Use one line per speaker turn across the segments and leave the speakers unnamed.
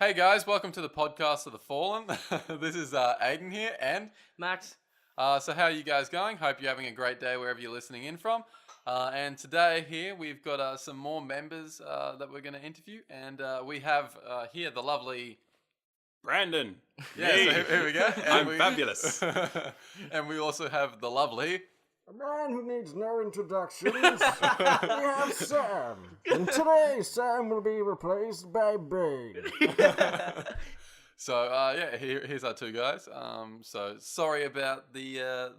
Hey guys, welcome to the podcast of the Fallen. This is Aiden here and
Max.
so how are you guys going? Hope you're having a great day wherever you're listening in from. And today here we've got some more members that we're going to interview, and we have here the lovely
Brandon.
yeah. So here we go. And
I'm fabulous.
And we also have the lovely.
A man who needs no introductions. We have Sam. And today, Sam will be replaced by Bane.
So yeah, here's our two guys. So sorry about the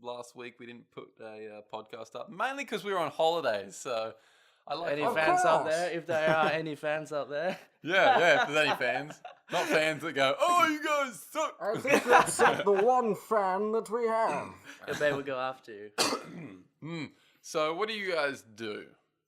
last week we didn't put a podcast up, mainly because we were on holidays. So I like
Any
Of
fans out
course.
there? If there are any fans out there.
yeah. If there's any fans, not fans that go, "Oh, you guys suck."
I think that's the one fan that we have.
If they would go after you.
So what do you guys do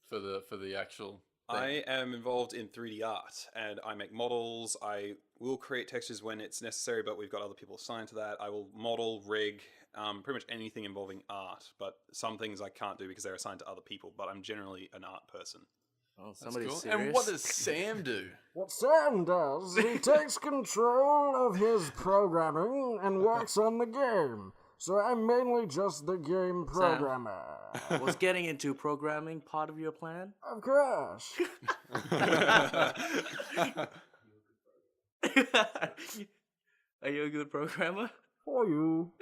for the actual thing?
I am involved in 3D art, and I make models. I will create textures when it's necessary, but we've got other people assigned to that. I will model, rig, pretty much anything involving art, but some things I can't do because they're assigned to other people, but I'm generally an art person.
Oh,
That's
somebody's
cool.
serious.
And what does Sam do?
What Sam does, he takes control of his programming and works on the game. So I'm mainly just the game programmer.
Was getting into programming part of your plan?
Of course.
Are you a good programmer?
For you.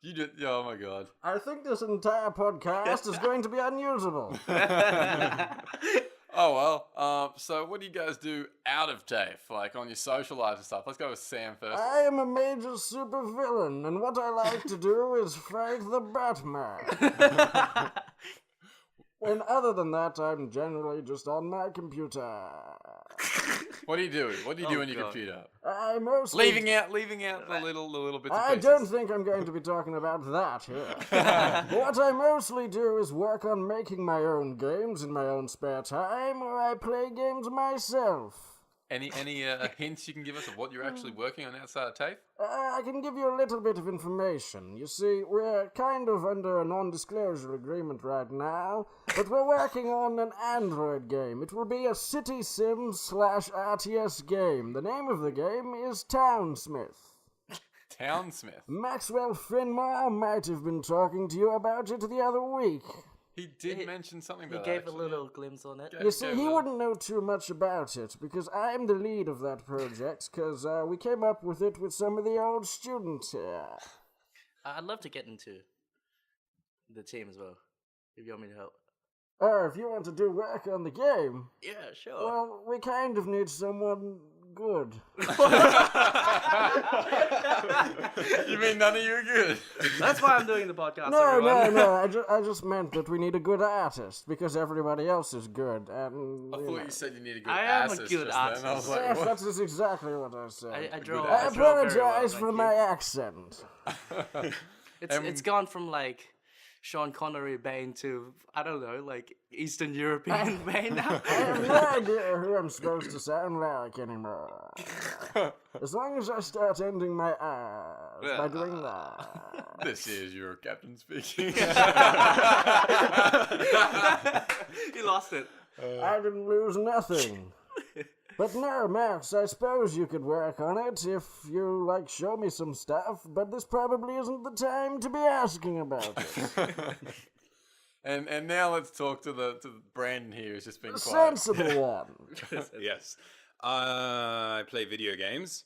You did. Oh my god.
I think this entire podcast is going to be unusable.
Oh well. So what do you guys do out of TAFE, like on your social lives and stuff? Let's go with Sam first.
I am a major supervillain, and what I like to do is fight the Batman. And other than that, I'm generally just on my computer.
What do you do? What do you do
Oh,
on your
God.
computer?
I mostly...
Leaving out the little bits.
I
and
don't
pieces.
think I'm going to be talking about that here. What I mostly do is work on making my own games in my own spare time, or I play games myself.
Any hints you can give us of what you're actually working on outside of TAFE?
I can give you a little bit of information. You see, we're kind of under a non-disclosure agreement right now, but we're working on an Android game. It will be a City Sim / RTS game. The name of the game is Townsmith.
Townsmith.
Maxwell Finmar might have been talking to you about it the other week.
He did mention something
He
about
gave
that,
a little glimpse on it.
You see, he wouldn't know too much about it, because I'm the lead of that project, because we came up with it with some of the old students here.
I'd love to get into the team as well, if you want me to help.
Or if you want to do work on the game,
Yeah, sure.
well, we kind of need someone good.
You mean none of you are good?
That's why I'm doing the podcast,
No,
everyone.
I just meant that we need a good artist, because everybody else is good, and...
I thought you said you need a good
I am a
assist
good
just then. I was like,
Yes,
what?
that is exactly what I said.
I draw.
I
I draw very
apologize
well,
for
thank
my
you.
accent.
It's gone from like Sean Connery Bane to, I don't know, like Eastern European Bane now.
I have no idea who I'm supposed to sound like anymore. As long as I start ending my R's by doing that.
This is your captain speaking.
You lost it.
I didn't lose nothing. But no, Max, I suppose you could work on it if you, like, show me some stuff, but this probably isn't the time to be asking about it.
and now let's talk to the Brandon here who's just been
The
quiet.
sensible one.
Yes. I play video games.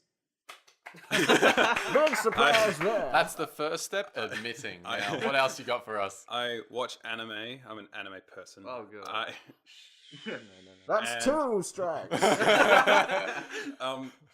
Big surprise there.
That's the first step, admitting. Now, what else you got for us?
I watch anime. I'm an anime person.
Oh, God.
That's 2 strikes.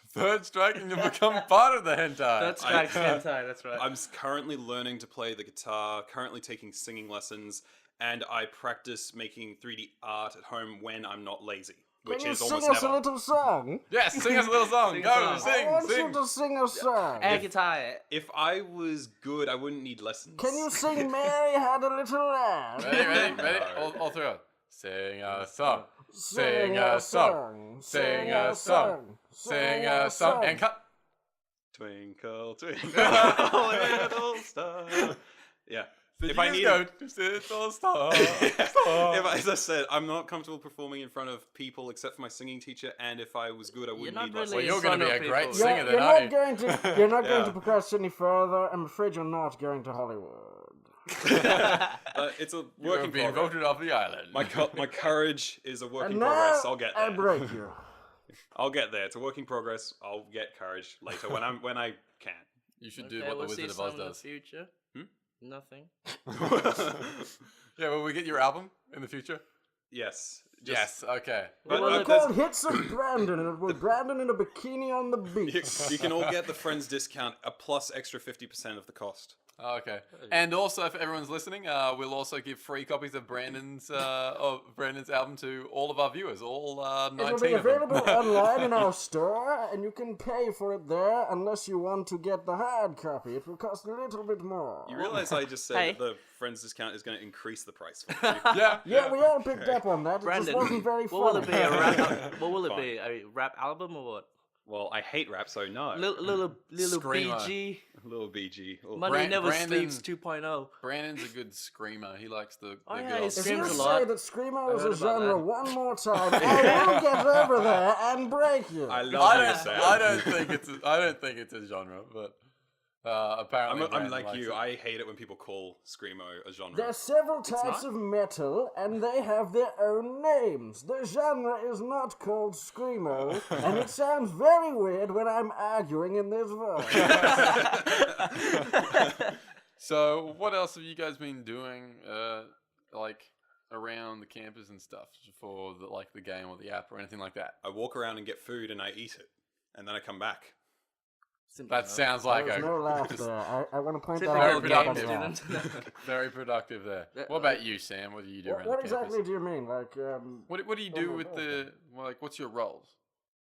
Third strike and you'll become part of the hentai.
That's right, hentai, that's right.
I'm currently learning to play the guitar, currently taking singing lessons, and I practice making 3D art at home when I'm not lazy, which
Can you
is
sing
almost
us a
never.
little song?
Yes, sing us a little song.
Sing a
Go,
song.
I want
sing.
you to sing a song.
Air guitar.
If I was good, I wouldn't need lessons.
Can you sing Mary Had a Little Lamb?
Ready? All through it. Sing a song. Sing a song. Sing a song. Sing a song. And cut.
Twinkle, twinkle, little star. Yeah. if I need as I said, I'm not comfortable performing in front of people except for my singing teacher, and if I was good, I wouldn't need lessons.
Well, you're going to be a great
You're,
singer then,
you're
aren't
not
you?
going to. You're not going to progress any further. I'm afraid you're not going to Hollywood.
It's a
You're
work in
being
progress.
voted off the island.
My courage is a work
And
in
now
progress. I'll get
I
there.
break you.
I'll get there. It's a work in progress. I'll get courage later when I can.
You should do
Okay,
what the
we'll see
Wizard of Oz
some in the
does.
future. Nothing.
Yeah, will we get your album in the future?
Yes.
Yes, okay.
But
Well,
there's-
called Hits of Brandon, and it was Brandon in a bikini on the beach.
you can all get the Friends discount, a plus extra 50% of the cost.
Oh, okay. And also, if everyone's listening, we'll also give free copies of Brandon's album to all of our viewers, all 19
It'll be
of them.
available online in our store, and you can pay for it there unless you want to get the hard copy. It will cost a little bit more.
You realize I just said
Hey.
that the Friends discount is going to increase the price for you.
Yeah.
Yeah, we all picked up on that. It
Brandon,
just wasn't very
what will
funny.
it be? A rap? What will it
Fine.
be? A rap album or what?
Well, I hate rap, so no.
Little
Screamer.
BG.
Little BG. Oh,
Money Never
Brandon-
Sleeps 2.0.
Brandon's a good screamer. He likes the
Oh,
good
yeah,
old
he's
If
Screams
you
a
say
lot.
that Screamo
I
is
heard
a
about
genre
that.
one more time, I will get over there and break you.
I love you, Sam.
I don't think it's a genre, but apparently
I'm
Brandon
like
likes
you.
it.
I hate it when people call Screamo a genre.
There's several types
not?
of metal, and they have their own names. The genre is not called Screamo, and it sounds very weird when I'm arguing in this voice.
So, what else have you guys been doing, like around the campus and stuff for the game or the app or anything like that?
I walk around and get food and I eat it, and then I come back.
That sounds like
There's
a
no laugh there. I want to point that
very
out.
productive.
Everybody.
very productive there. What about you, Sam? What do you do around
What
the campus?
exactly do you mean? Like,
What do you do with the what's your roles?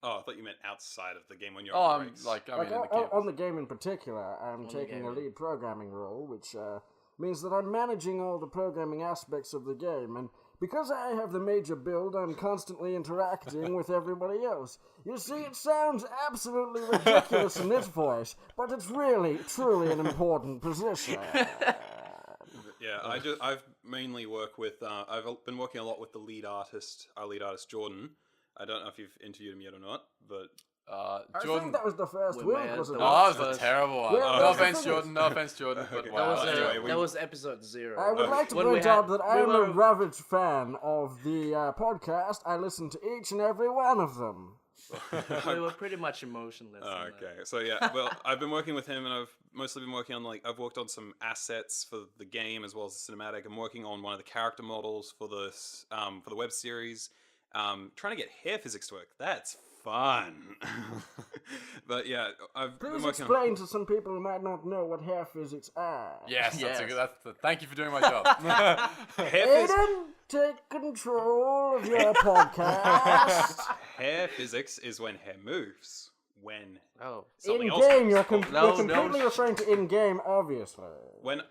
Oh, I thought you meant outside of the game when you're
Oh,
on
I'm
breaks.
like I
like
mean in the
on
campus.
the game in particular, I'm
the
taking a
game.
lead programming role, which means that I'm managing all the programming aspects of the game, and because I have the major build, I'm constantly interacting with everybody else. You see, it sounds absolutely ridiculous in this voice, but it's really, truly an important position.
Yeah, I've mainly worked with. I've been working a lot with the lead artist, our lead artist Jordan. I don't know if you've interviewed him yet or not, but
I
Jordan.
think that was the first
We
week,
may
was it
have
No,
not?
that was a terrible one.
Yeah,
no
that's the
offense,
thing.
Jordan. No offense, Jordan. But
Okay.
wow.
Anyway,
That was episode 0.
I would like to
When we
point
had-
out that I
we
am a
were-
ravaged fan of the podcast. I listen to each and every one of them.
We were pretty much emotionless.
Oh,
in that.
okay. So yeah, well, I've been working with him, and I've mostly been working on I've worked on some assets for the game as well as the cinematic. I'm working on one of the character models for the web series. Trying to get hair physics to work. That's fun. But yeah, I've been
Please
working on.
explain to some people who might not know what hair physics are.
Yes, that's a
Yes.
good. Thank you for doing my job.
Hair, phys-
Aiden, take control of your podcast.
hair physics is when hair moves. When
Oh.
something
In
else
game,
moves.
you're,
No,
you're completely
no.
referring to in game, obviously.
When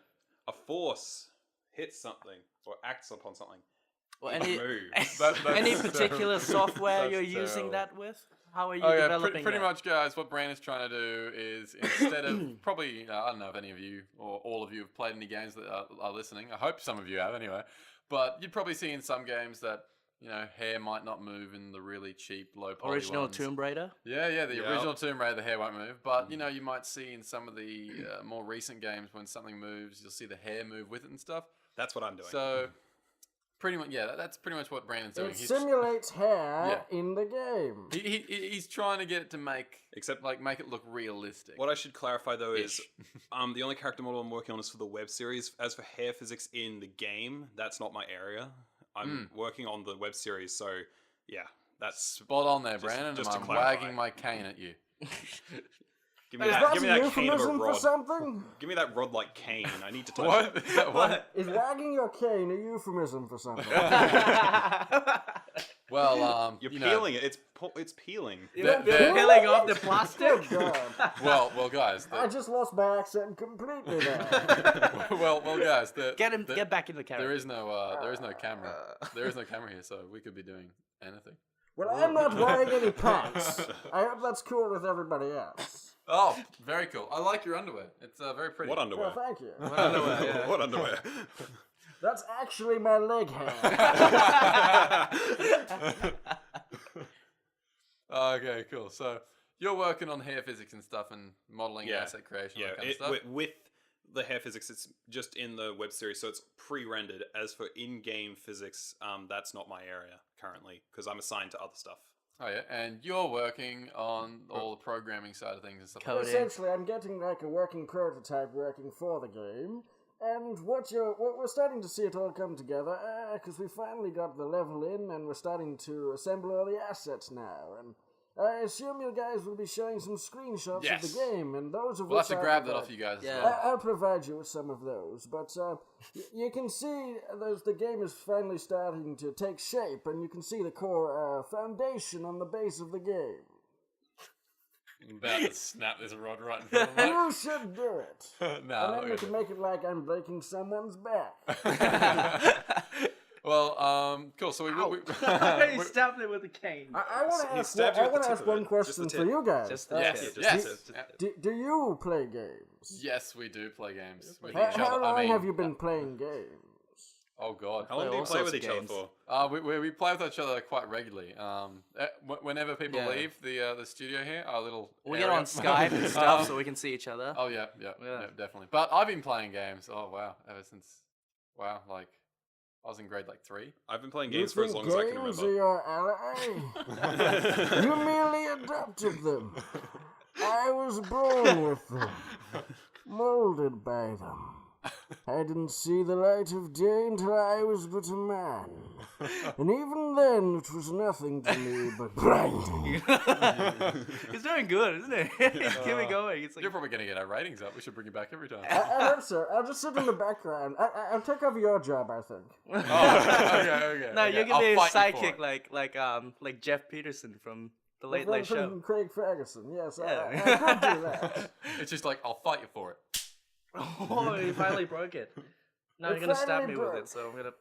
a force hits something or acts upon something,
Well,
it
any
moves.
That's
any
terrible.
particular software
That's
you're using
terrible.
that with? How are you
Oh yeah,
developing
pretty
that?
much, guys. What Brandon's trying to do is instead of probably I don't know if any of you or all of you have played any games that are listening. I hope some of you have anyway. But you'd probably see in some games that hair might not move in the really cheap, low poly
Original
ones.
Tomb Raider?
Yeah, the
Yeah.
original Tomb Raider, the hair won't move. But you might see in some of the more recent games when something moves, you'll see the hair move with it and stuff.
That's what I'm doing.
So pretty much, yeah, that's pretty much what Brandon's doing.
It simulates hair
Yeah.
in the game.
He's trying to get it to make
Except-
make it look realistic.
What I should clarify though is,
Ish.
the only character model I'm working on is for the web series. As for hair physics in the game, that's not my area. I'm working on the web series, so yeah, that's.
Spot on there,
Just-
Brandon.
just
and
to
I'm
clarify.
wagging my cane at you.
Give me
Is
that.
that
Give me
a
that cane of a
euphemism for
rod.
something?
Give me that rod like cane. I need to touch
What?
it.
Is that what?
Is wagging your cane a euphemism for something?
Well,
You're peeling it. It's peeling.
They're-
Peeling off the plastic?
Good God.
well, guys.
I just lost my accent completely there.
well, guys.
Get back in the camera.
There is no camera. There is no camera here, so we could be doing anything.
Well, I'm not wearing any pants. I hope that's cool with everybody else.
Oh, very cool. I like your underwear. It's very pretty.
What underwear?
Well, thank you.
What underwear, yeah.
What underwear?
That's actually my leg hair.
Okay, cool. So you're working on hair physics and stuff and modeling,
Yeah.
asset creation,
Yeah,
that kind of stuff.
with the hair physics, it's just in the web series, so it's pre-rendered. As for in-game physics, that's not my area currently because I'm assigned to other stuff.
Oh yeah, and you're working on all the programming side of things and stuff.
Coding.
Essentially, I'm getting like a working prototype working for the game, and what we're starting to see it all come together because we finally got the level in, and we're starting to assemble all the assets now. And I assume you guys will be showing some screenshots
Yes.
of the game, and those of
We'll have
which
to
I'll
grab that
provide.
off you guys
Yeah.
as well.
I'll provide you with some of those, but you can see the game is finally starting to take shape, and you can see the core foundation on the base of the game.
I'm about to snap this rod right in front of Mike.
You should do it.
No,
And
I'm
then
not
we can
gonna
make it like I'm breaking someone's back.
Well, cool. So we
He stabbed it with a cane.
I want to
He
ask,
stabbed you at the tip
ask
of
one
it, just
question
the
for
tip.
you guys.
Just the
yes,
tip.
yes,
Just
yeah.
Do you play games?
Yes, we do play games with
How
each other.
long
I mean,
have you been playing games?
Oh god.
How long
Play
do you
all
play
sorts
with
of
each other
games.
for?
We play with each other quite regularly. Whenever people
Yeah.
leave the studio here, our little
We get
area-
on Skype and stuff so we can see each other.
Oh yeah,
Yeah.
definitely. But I've been playing games. Oh wow, ever since like I was in grade like 3.
I've been playing
You
games for as
think
long as I can
games
remember.
are your ally? You merely adopted them. I was born with them, molded by them. I didn't see the light of day until I was but a man. And even then, it was nothing to me but blinding.
He's doing good, isn't he? He's keeping going. It's like,
You're probably gonna get our ratings up. We should bring you back every time.
I hope so. I'll just sit in the background. I'll take over your job, I think.
Oh, okay.
no,
okay.
you're gonna
I'll
be a
fight you for
sidekick
it.
like Jeff Peterson from the Late
From
Late Show.
Craig Ferguson, yes.
Yeah.
I could do that.
It's just like I'll fight you for it.
Oh, he finally broke it. Now
It
you're gonna stab
finally
me with
broke.
it, so I'm gonna.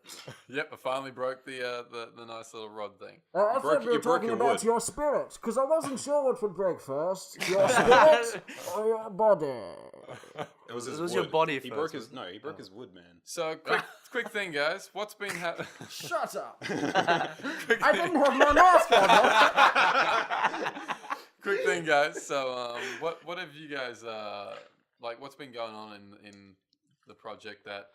Yep, I finally broke the nice little rod thing.
I thought we were
you broke
talking
your
about
wood.
your spirit, because I wasn't sure what would break first. Your spirit or your body?
It was his
was your
wood.
body
He
first,
broke his
wasn't
he broke his wood, man.
So quick thing, guys. What's been happening?
Shut up! I didn't have my mask on.
Quick thing, guys. So what have you guys like? What's been going on in the project that?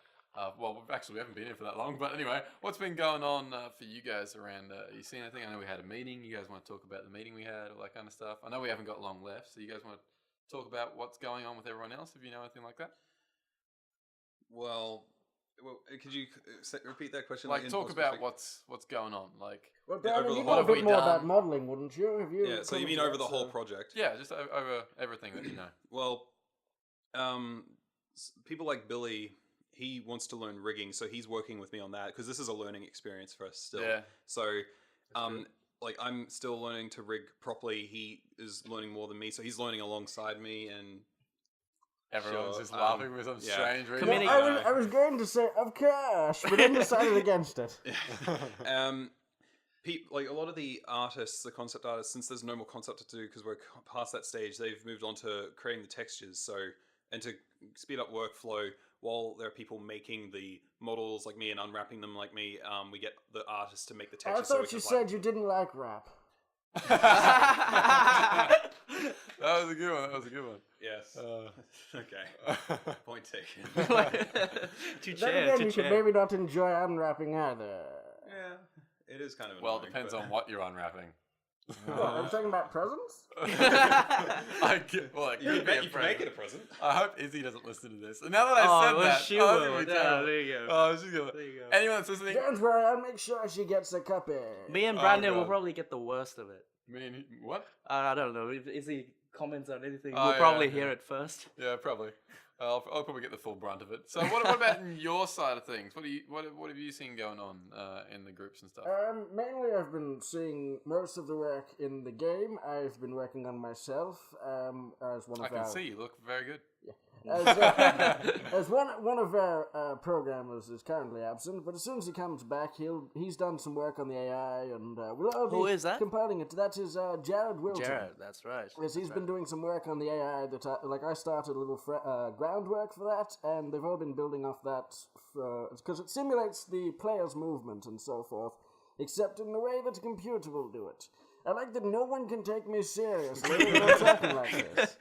Well, we haven't been here for that long, but anyway, what's been going on for you guys around? You seen anything? I know we had a meeting. You guys want to talk about the meeting we had, all that kind of stuff. I know we haven't got long left, so you guys want to talk about what's going on with everyone else, if you know anything like that.
Well, could you repeat that question?
Like,
in
talk
more
about
specific?
what's going on. Like,
Well,
Yeah, over
Brandon,
the
you
whole-
know a
What have
bit
we
more
done?
about modelling, wouldn't you? Have you?
Yeah, so you
come
mean
to
over
that,
the whole
so-
project?
yeah, just over everything that you know.
Well, people like Billy, he wants to learn rigging, so he's working with me on that because this is a learning experience for us still.
Yeah.
So,
true.
like I'm still learning to rig properly. He is learning more than me, so he's learning alongside me. And
Everyone's
Sure,
just laughing for some
yeah.
strange reason.
Committing-
I was going to say, of course, but then decided against it.
like a lot of the artists, the concept artists, since there's no more concept to do because we're past that stage, they've moved on to creating the textures. So, and to speed up workflow, while there are people making the models like me and unwrapping them like me, we get the artists to make the
I
textures. so we
thought you
can apply
said you didn't like rap.
That was a good one.
Yes.
Uh,
Okay. Point taken.
Two
Then
chairs,
again,
two
you could
chairs.
maybe not enjoy unwrapping either.
Yeah. It is kind of
well, it
annoying,
depends
but-
on what you're unwrapping.
I'm talking about presents?
It
You
could
can
be a
make, you can make
present.
it a present.
I hope Izzy doesn't listen to this. And now that I
Oh,
said
well,
that,
she
oh,
will.
it's gonna be
Yeah,
terrible.
there you go.
Oh, she's gonna.
There you go.
Anyone that's listening,
Don't worry, I'll make sure she gets a copy.
Me and
Oh,
Brandon will
God.
probably get the worst of it.
me and what?
I don't know. If Izzy comments on anything,
Oh,
we'll
yeah,
probably
yeah.
hear it first.
Yeah, probably. I'll probably get the full brunt of it. So, what about in your side of things? What have you seen going on in the groups and stuff?
Mainly I've been seeing most of the work in the game. I've been working on myself as one of
I can
our...
see you look very good.
as one of our programmers is currently absent, but as soon as he comes back, he's done some work on the AI, and we'll all be
Who is that?
compiling it. That is Jared Wilton.
Jared, that's right.
Yes, he's been doing some work on the AI that I started a little groundwork for that, and they've all been building off that because it simulates the player's movement and so forth, except in the way that a computer will do it. I like that no one can take me seriously when I'm talking like this.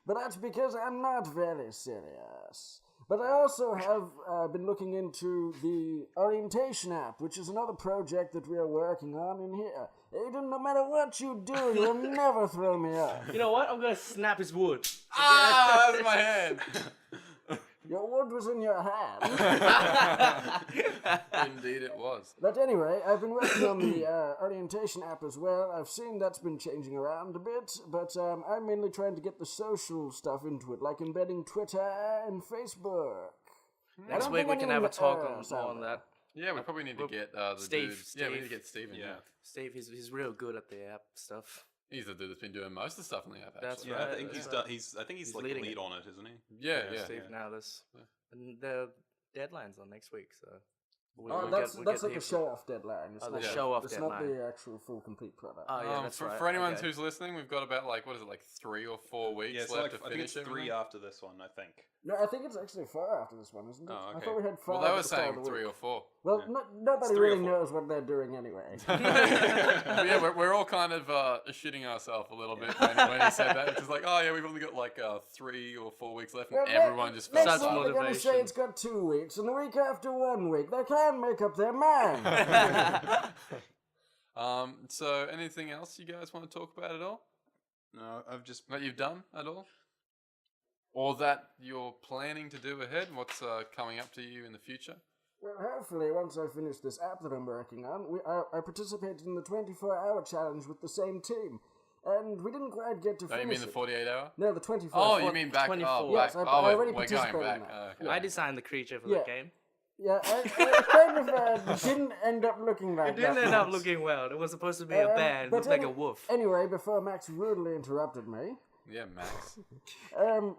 But that's because I'm not very serious. But I also have been looking into the orientation app, which is another project that we are working on in here. Aiden, no matter what you do, you'll never throw me off.
You know what? I'm gonna snap his wood.
Ah, that's my hand.
Your wood was in your hand.
Indeed, it was.
But anyway, I've been working on the orientation app as well. I've seen that's been changing around a bit, but I'm mainly trying to get the social stuff into it, like embedding Twitter and Facebook.
Next week we can have a talk on that.
Yeah, we probably need to get the
Steve,
dude. Yeah, we need to get Steve in. Yeah.
Steve, he's real good at the app stuff.
He's the dude that's been doing most of the stuff on the app. Actually.
That's
Yeah,
right.
I think he's done. I think he's like
leading
lead
it.
on it, isn't he?
Yeah.
Steve Nowlis. And the deadline's on next week, so.
That's like a show-off deadline. It's
Oh,
not
the show-off
It's
deadline.
not the actual full complete product.
Oh, yeah, that's
for,
right.
for anyone
Okay.
who's listening, we've got about 3 or 4 weeks
Yeah, so
left
like,
to
I think
finish
it's 3
everything.
after this one. I think.
No, I think it's actually 4 after this one, isn't it?
Oh,
I
okay.
thought we had 5.
Well, they
at
were
the start
saying
of the
3
week.
or 4.
Well, nobody
It's 3 or
really
4.
knows what they're doing anyway.
Yeah, we're all kind of shitting ourselves a little bit when he said that. It's just like, oh yeah, we've only got 3 or 4 weeks left, and
Well,
everyone just
next
felt
Such
week
bad.
they're going to say
motivation.
it's got 2 weeks, and the week after 1 week. They can't make up their mind.
So anything else you guys want to talk about at all?
No, I've just.
That you've done at all? Or that you're planning to do ahead? What's coming up to you in the future?
Well, hopefully, once I finish this app that I'm working on, I participated in the 24-hour challenge with the same team. And we didn't quite get to
Oh,
finish
you mean the
it.
48 hour?
No, the 24.
Oh, you mean back?
24.
Oh,
Yes,
back.
I
Oh,
already
we're going
participated in
back.
that.
Okay.
I designed the creature for
Yeah.
the game.
Yeah, it kind of didn't end up looking like
It didn't
that.
end up
Max.
looking well. It was supposed to be a bear. It
but
looked like a
any-
wolf.
Anyway, before Max rudely interrupted me,
Yeah, Max.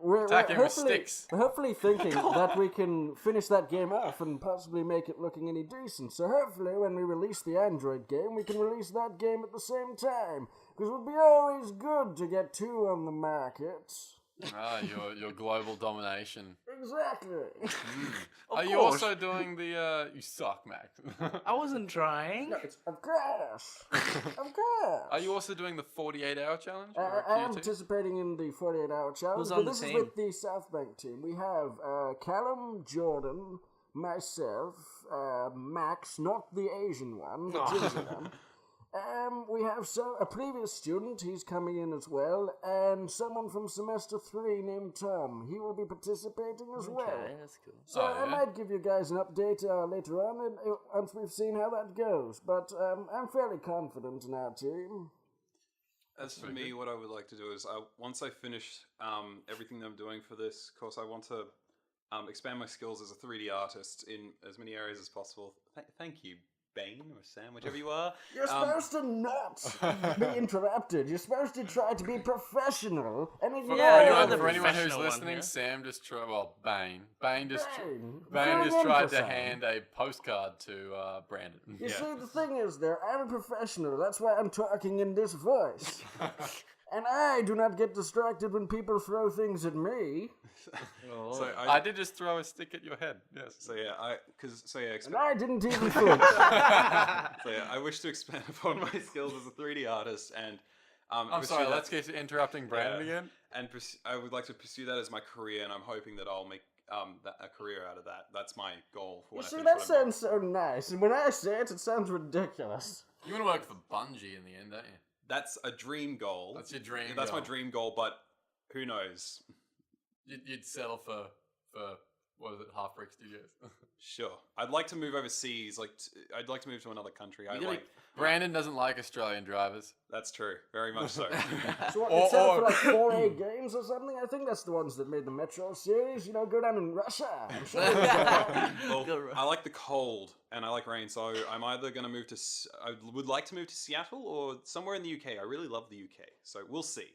we're
Attack him with
hopefully,
sticks.
we're hopefully thinking that we can finish that game off and possibly make it looking any decent. So hopefully when we release the Android game, we can release that game at the same time. Because it would be always good to get 2 on the market.
Ah, your global domination.
Exactly.
Are you
course.
also doing the you suck, Max?
I wasn't trying.
Of course. Of course.
Are you also doing the 48-hour challenge? or
I am
QT?
participating in the 48-hour challenge.
Who's
but
on the
this
team?
is with the South Bank team. We have Callum, Jordan, myself, Max, not the Asian one, the ginger one. We have a previous student, he's coming in as well, and someone from semester 3 named Tom. He will be participating as well.
Okay, that's cool.
So
Oh,
I
yeah?
might give you guys an update later on, once we've seen how that goes. But I'm fairly confident in our team.
As for me, what I would like to do is, once I finish everything that I'm doing for this course, I want to expand my skills as a 3D artist in as many areas as possible. Thank you, Bane or Sam, whichever you are.
You're supposed to not be interrupted. You're supposed to try to be professional and ignore
For anyone who's
professional one
listening,
here.
Sam just tried. Well, Bane just
Bane.
Bane just
Fill in
tried
for
to
Sam.
hand a postcard to Brandon.
You see, the thing is, I'm a professional. That's why I'm talking in this voice. And I do not get distracted when people throw things at me.
So
I did just throw a stick at your head. Yes.
So yeah,
And I didn't even think.
so yeah, I wish to expand upon my skills as a 3D artist and.
I'm sorry. Let's keep interrupting Brandon again.
And I would like to pursue that as my career, and I'm hoping that I'll make a career out of that. That's my goal for
You
when I
see,
finish
that
what I'm doing.
sounds so nice. And when I say it, it sounds ridiculous.
You want to work for Bungie in the end, don't you?
That's a dream goal.
That's your dream.
That's my
goal.
dream goal, but who knows?
You'd settle for what is it, Half Brick Studios?
Sure. I'd like to move overseas. I'd like to move to another country.
Brandon doesn't like Australian drivers.
That's true. Very much so.
So what,
Or-
they sell it for
or-
like 4A games or something? I think that's the ones that made the Metro series. You know, go down in Russia. I'm sure there's that.
Well,
Go right.
I like the cold and I like rain, so I'm either going to move to. I would like to move to Seattle or somewhere in the UK. I really love the UK, so we'll see.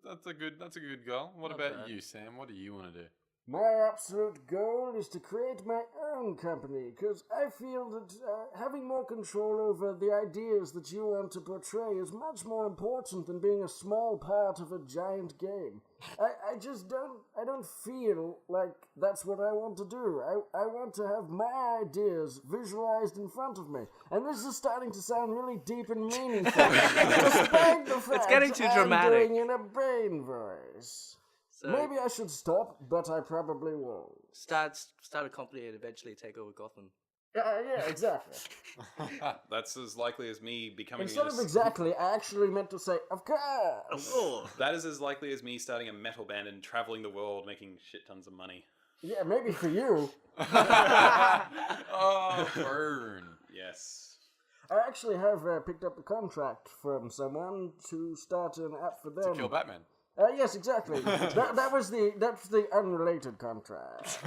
That's a good goal. What
Not
about
bad.
you, Sam? What do you want to do?
My absolute goal is to create my own company, because I feel that having more control over the ideas that you want to portray is much more important than being a small part of a giant game. I just don't feel like that's what I want to do. I want to have my ideas visualized in front of me. And this is starting to sound really deep and meaningful, despite the fact
getting too
I'm
dramatic.
doing it in a brain voice.
So
Maybe I should stop, but I probably won't.
start a company and eventually take over Gotham.
Yeah, exactly.
That's as likely as me becoming.
Instead of exactly, I actually meant to say, of course.
That is as likely as me starting a metal band and traveling the world, making shit tons of money.
Yeah, maybe for you.
Oh, burn.
Yes.
I actually have picked up a contract from someone to start an app for them.
To kill Batman.
Yes, exactly. That's the unrelated contract.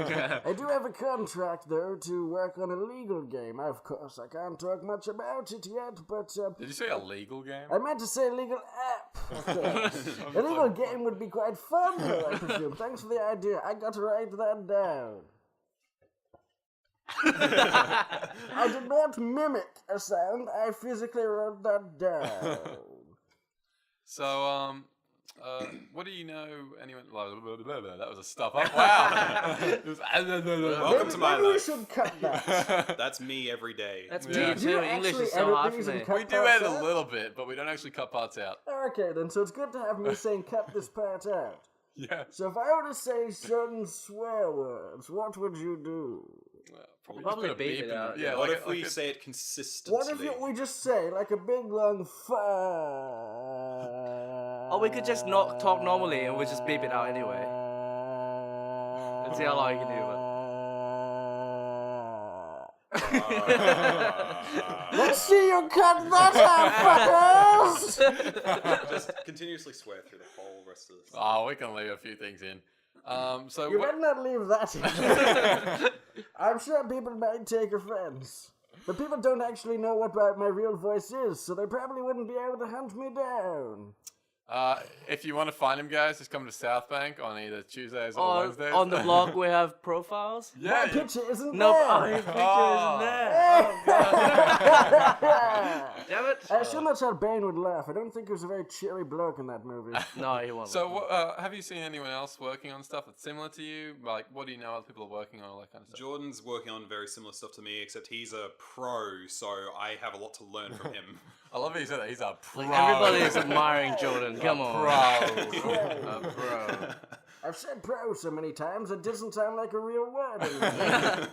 I do have a contract though to work on a legal game. Of course, I can't talk much about it yet, but
Did you say a legal game?
I meant to say legal app. Of course. A legal game would be quite fun, though, I presume. Thanks for the idea. I got to write that down. I did not mimic a sound. I physically wrote that down.
So, what do you know? Anyone? That was a stuff up. Wow. It was-
Welcome to my
Maybe we
life.
should cut that.
That's me every day.
That's
Yeah.
me
Do you
too. English
actually
is so hard
edit these
for
and
me.
cut
We do
parts
edit a
out?
little bit, but we don't actually cut parts out.
Okay, then, so it's good to have me saying cut this part out.
Yeah.
So if I were to say certain swear words, what would you do?
Probably,
Probably
just put a
beep
beep
it
in
out,
Yeah,
What
like
if
a-
we
like a-
say it consistently?
What if we just say, like a big long fuck?
Or we could just not talk normally and we'll just beep it out anyway. Let's see how long you can do it.
Let's see you cut that out, fuckers!
Just continuously swear through the whole rest of this.
Oh, we can leave a few things in. So
You
what?
better not leave that in. I'm sure people might take offense. But people don't actually know what my real voice is, so they probably wouldn't be able to hunt me down.
If you want to find him, guys, just come to South Bank on either Tuesdays or Wednesdays.
On the blog we have profiles.
My
Yeah.
picture isn't
No,
there.
your picture
Oh.
isn't there. Damn it.
I assume that's how Bane would laugh. I don't think he was a very cheery bloke in that movie.
No, he won't.
So, have you seen anyone else working on stuff that's similar to you? Like, what do you know other people are working on, all that kind of stuff?
Jordan's working on very similar stuff to me, except he's a pro, so I have a lot to learn from him.
I love how you said that. He's a pro.
Everybody is admiring Jordan. Come on.
Pro. A pro.
I've said pro so many times it doesn't sound like a real word anymore.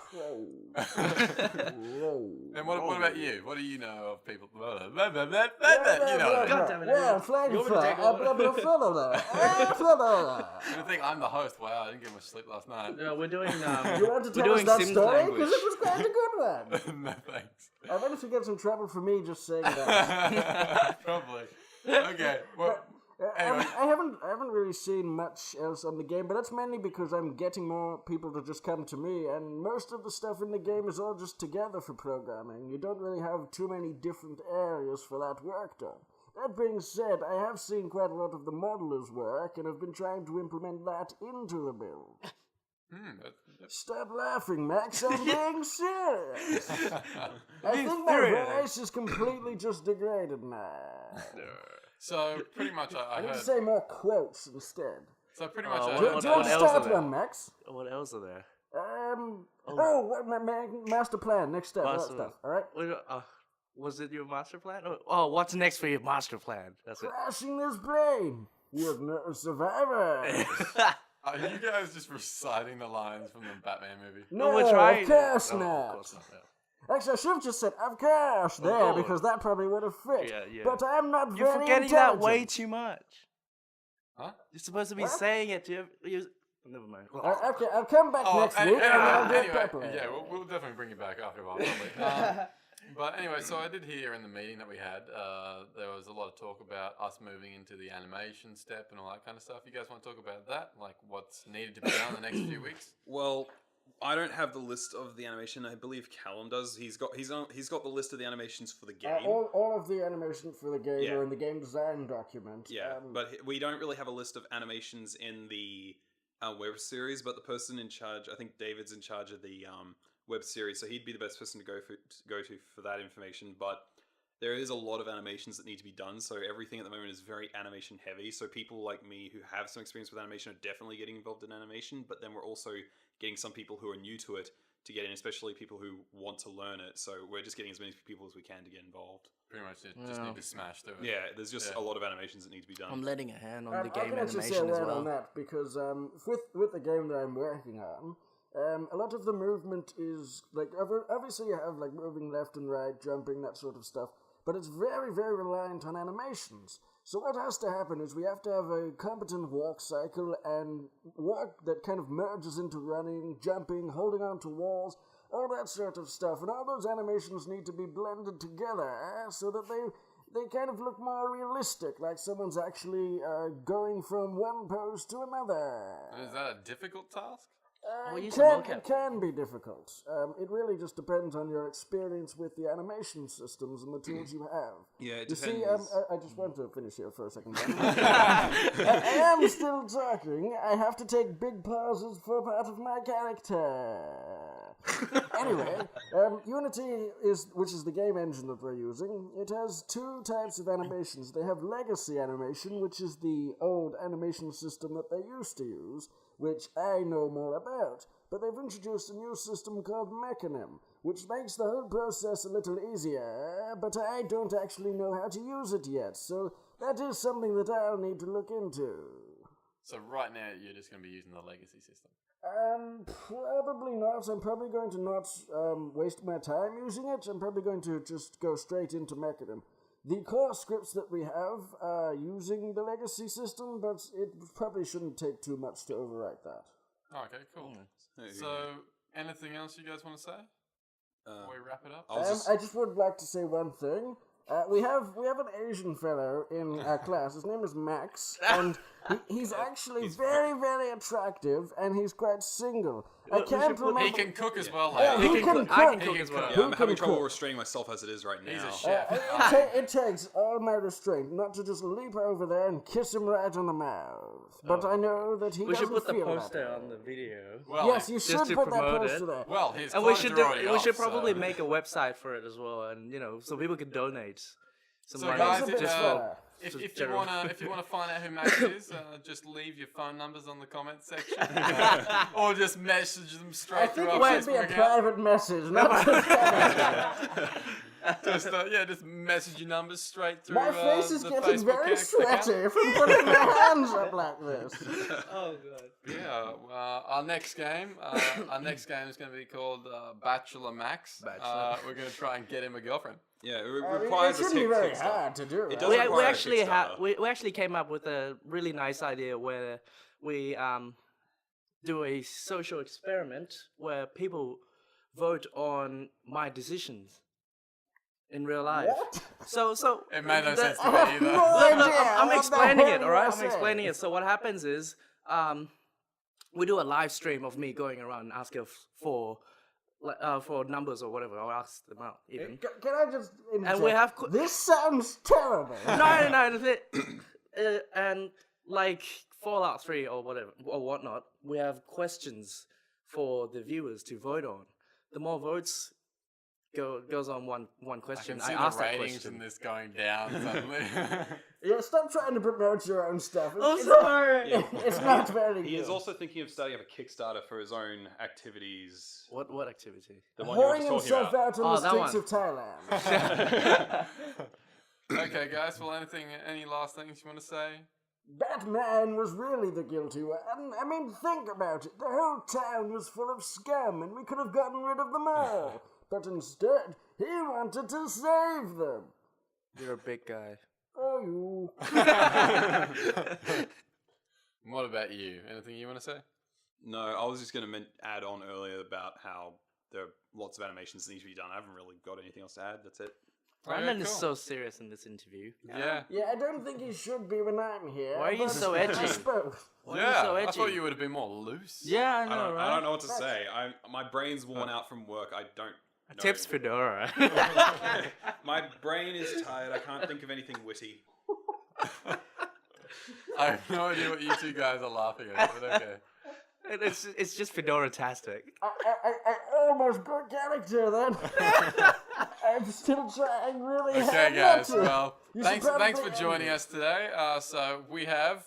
Pro. Pro.
And what about you? What do you know of people? You know.
God damn it,
Yeah,
everyone.
flag
You want me to
flag.
take over?
I think I'm the host. Wow, I didn't get much sleep last night.
No, we're doing.
You want to
We're
tell us
doing
that
Sims
story?
language.
Because it was quite a good one.
No thanks.
I bet if you get some trouble for me just saying that.
Probably. Okay. Well, anyway.
I haven't really seen much else on the game, but that's mainly because I'm getting more people to just come to me, and most of the stuff in the game is all just together for programming. You don't really have too many different areas for that work done. That being said, I have seen quite a lot of the modelers' work, and have been trying to implement that into the build. Stop laughing, Max. I'm being serious. I think my voice is completely just degraded now.
So pretty much, I
I need
heard.
to say more quotes instead.
So pretty much, I
Do
heard.
you want to
else are
start
there?
one, Max?
What else are there?
Master plan, next step, all that
Master-
stuff, alright?
Was it your master plan? Oh, what's next for your master plan? That's it.
Crashing this plane with no survivors.
Are you guys just reciting the lines from the Batman movie?
No,
we're trying.
of course
No,
not.
Of course not. Yeah.
Actually, I should have just said, of course, there,
course.
because that probably would have fit.
Yeah.
But I'm not
You're
very
forgetting that
intelligent.
way too much.
Huh?
You're supposed to be
What?
saying it to you. Never mind.
Okay, I'll come back next week and I'll do it
anyway,
properly.
yeah, we'll definitely bring you back after a while, probably. But anyway, so I did hear in the meeting that we had, there was a lot of talk about us moving into the animation step and all that kind of stuff. You guys want to talk about that? Like what's needed to be done in the next few weeks?
Well, I don't have the list of the animation. I believe Callum does. He's got the list of the animations for the game.
All of the animation for the game
Yeah.
are in the game design document.
Yeah, but we don't really have a list of animations in the web series. But the person in charge, I think David's in charge of the web series, so he'd be the best person to go to for that information. But there is a lot of animations that need to be done, so everything at the moment is very animation heavy. So people like me who have some experience with animation are definitely getting involved in animation, but then we're also getting some people who are new to it to get in, especially people who want to learn it. So we're just getting as many people as we can to get involved.
Pretty much just need to smash through it.
Yeah, there's just a lot of animations that need to be done.
I'm letting a hand on the
I
game
can actually say
animation
a
as
word
well.
on that because with the game that I'm working on, a lot of the movement is like obviously you have like moving left and right, jumping, that sort of stuff, but it's very, very reliant on animations. So what has to happen is we have to have a competent walk cycle and walk that kind of merges into running, jumping, holding onto walls, all that sort of stuff. And all those animations need to be blended together so that they kind of look more realistic, like someone's actually going from one pose to another.
Is that a difficult task?
It can be difficult. It really just depends on your experience with the animation systems and the tools you have.
Yeah, it
You
depends.
see, I just want to finish here for a second. I am still talking. I have to take big pauses for part of my character. Anyway, Unity which is the game engine that we're using. It has two types of animations. They have legacy animation, which is the old animation system that they used to use, which I know more about. But they've introduced a new system called Mechanim, which makes the whole process a little easier, but I don't actually know how to use it yet, so that is something that I'll need to look into.
So right now you're just going to be using the legacy system.
Probably not. I'm probably going to not waste my time using it. I'm probably going to just go straight into Mechanim. The core scripts that we have are using the legacy system, but it probably shouldn't take too much to overwrite that.
Oh, okay, cool. So, anything else you guys want to say before we wrap it up?
I just would like to say one thing. We have an Asian fellow in our class. His name is Max, and he's actually very, very attractive, and he's quite single. I can't remember.
He can cook as well.
Yeah,
Like.
he can cook.
I can cook as well.
Yeah, I'm having
can
trouble
cook?
restraining myself as it is right now.
He's a chef.
It takes all my restraint not to just leap over there and kiss him right on the mouth. But I know that he
We
doesn't
should put the
feel that
poster
way.
on the video.
Well,
Yes, you
Just
should
to
put that
promote
poster
it.
there.
Well, his
And we
clothes
should
are already
we should
off,
probably
so.
make a website for it as well, and so people could donate some
So
money
guys,
That's a bit
just
fair.
if you
general-
wanna find out who Max is, just leave your phone numbers on the comment section, or just message them
I
straight
think
through our
it should be a
Facebook account.
private message, not
Just message your numbers straight through.
My face is
the
getting
Facebook
very
account.
sweaty from putting my hands up like this.
Oh god.
Yeah, our next game is going to be called Bachelor Max. We're going to try and get him a girlfriend.
Yeah, it
It
requires
shouldn't be very
Kickstarter.
hard to do.
It
right?
does
We
require a
actually
Kickstarter.
we actually came up with a really nice idea where we do a social experiment where people vote on my decisions in real life.
What?
So
It made no
the-
sense to
I
me
have
either.
no
Look,
idea
I'm
what the
explaining
hell
it,
you
alright?
are
I'm
saying.
explaining it. So what happens is, we do a live stream of me going around and asking for numbers or whatever. I'll ask them out even.
Can I just interject?
And we have
This sounds terrible.
And like Fallout 3 or whatever or whatnot, we have questions for the viewers to vote on. The more votes goes on one
I
question.
can see
ask
the
that
ratings
question.
in this going down suddenly.
Yeah, stop trying to promote your own stuff.
I'm sorry.
It's not very
He
good.
is also thinking of starting up a Kickstarter for his own activities.
What activity?
The one you were
Pouring
just talking
himself
about.
out on the
that
streets
one.
of Thailand.
Okay, guys. Well, any last things you want to say?
Batman was really the guilty one. I mean, think about it. The whole town was full of scum, and we could have gotten rid of them all. But instead, he wanted to save them.
You're a big guy.
Oh, you.
What about you? Anything you want to say?
No, I was just going to add on earlier about how there are lots of animations that need to be done. I haven't really got anything else to add. That's it.
Brandon is
cool.
so serious in this interview.
Yeah.
Yeah, I don't think he should be when I'm here.
Why are you
but
so
I
edgy?
suppose.
Why are you
Yeah,
so
I thought
edgy?
you would have been more loose.
Yeah, I
I
know,
don't,
right?
I don't know what to say. My brain's worn out from work. I don't know.
Tips Fedora.
My brain is tired. I can't think of anything witty.
I have no idea what you two guys are laughing at, but okay.
It's just Fedora-tastic.
I almost got character then. I'm still trying really hard.
Okay,
not
guys.
to.
Well,
You
thanks
should
for
probably
joining
end
us today. So we have,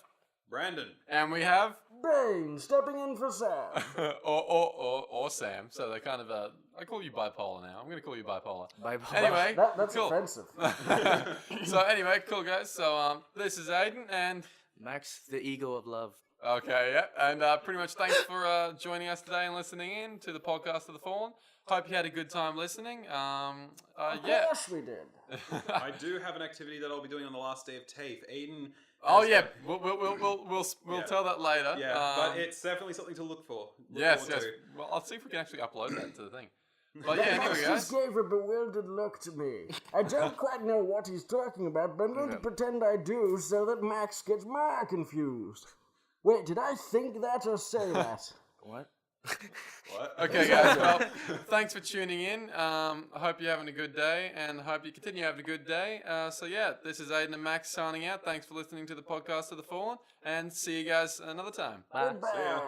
Brandon.
and we have,
Bane stepping in for Sam.
or Sam. So they're kind of I call you bipolar now. I'm going to call you bipolar.
Bipolar.
Anyway,
That's
cool.
offensive.
So anyway, cool guys. So this is Aiden and.
Max, the ego of love.
Okay, yeah, and pretty much thanks for joining us today and listening in to the podcast of the Fallen. Hope you had a good time listening. Yeah.
Yes, we did.
I do have an activity that I'll be doing on the last day of TAFE. Aiden.
Oh
has-
yeah, we'll
Yeah.
tell that later.
Yeah, but it's definitely something to look for. Look
yes.
forward to.
Well, I'll see if we can actually upload that to the thing. But yeah,
Max
anyway,
just
guys.
gave a bewildered look to me. I don't quite know what he's talking about, but I'm going to pretend I do so that Max gets more confused. Wait, did I think that or say that?
What?
What?
Okay, guys. Well, thanks for tuning in. I hope you're having a good day, and I hope you continue having a good day. So yeah, this is Aiden and Max signing out. Thanks for listening to the podcast of the Fallen, and see you guys another time.
Bye.
Goodbye.